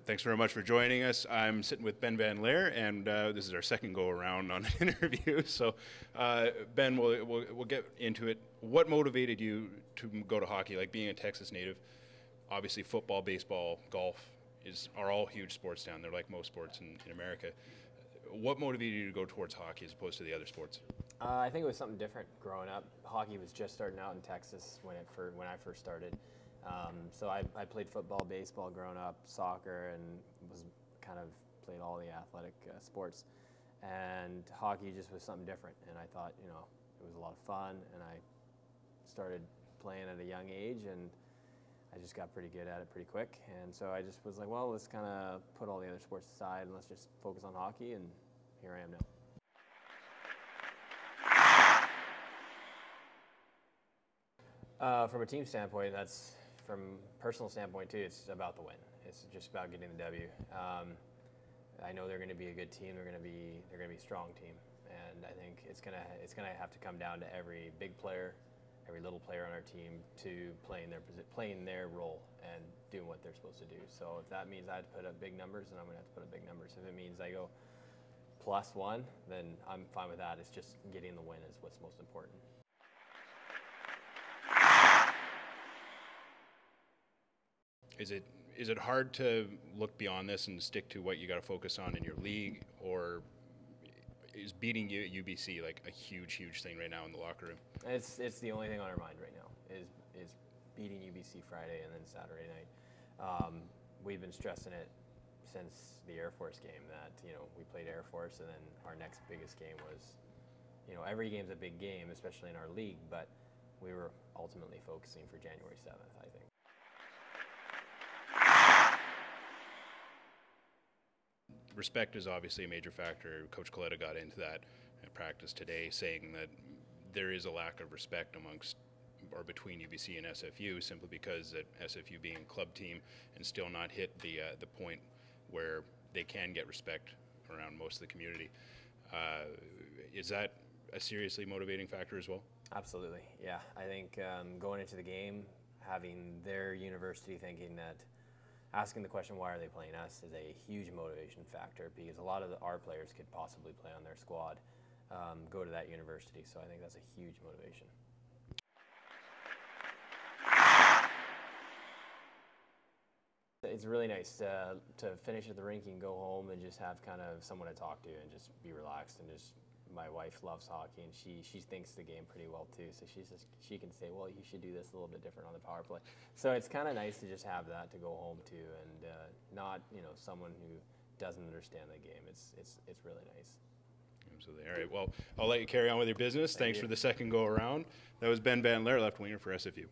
Thanks very much for joining us. I'm sitting with Ben Van Lare, and this is our second go around on an interview. So, Ben, we'll get into it. What motivated you to go to hockey? Like being a Texas native, obviously football, baseball, golf are all huge sports down there, like most sports in America. What motivated you to go towards hockey as opposed to the other sports? I think it was something different growing up. Hockey was just starting out in Texas when I first started. So I played football, baseball growing up, soccer, and was kind of played all the athletic sports. And hockey just was something different. And I thought, it was a lot of fun. And I started playing at a young age, and I just got pretty good at it pretty quick. And so I just was like, well, let's kind of put all the other sports aside and let's just focus on hockey. And here I am now. From a team standpoint, from personal standpoint too, it's about the win. It's just about getting the W. I know they're going to be a good team. They're going to be a strong team, and I think it's gonna have to come down to every big player, every little player on our team to playing their role and doing what they're supposed to do. So if that means I have to put up big numbers, then I'm going to have to put up big numbers. If it means I go +1, then I'm fine with that. It's just getting the win is what's most important. Is it hard to look beyond this and stick to what you got to focus on in your league, or is beating you at UBC like a huge thing right now in the locker room? It's the only thing on our mind right now is beating UBC Friday and then Saturday night. We've been stressing it since the Air Force game that we played Air Force, and then our next biggest game was every game's a big game, especially in our league, but we were ultimately focusing for January 7th, I think. Respect is obviously a major factor. Coach Coletta got into that at practice today, saying that there is a lack of respect between UBC and SFU, simply because that SFU being a club team and still not hit the point where they can get respect around most of the community. Is that a seriously motivating factor as well? Absolutely, yeah. I think going into the game, having their university thinking that asking the question, why are they playing us, is a huge motivation factor, because a lot of our players could possibly play on their squad, go to that university. So I think that's a huge motivation. It's really nice to finish at the rink and go home and just have kind of someone to talk to and just be relaxed. And just, my wife loves hockey, and she thinks the game pretty well too. So she can say, well, you should do this a little bit different on the power play. So it's kind of nice to just have that to go home to, and not someone who doesn't understand the game. It's really nice. Absolutely. All right. Well, I'll let you carry on with your business. Thanks for the second go around. That was Ben Van Lare, left winger for SFU.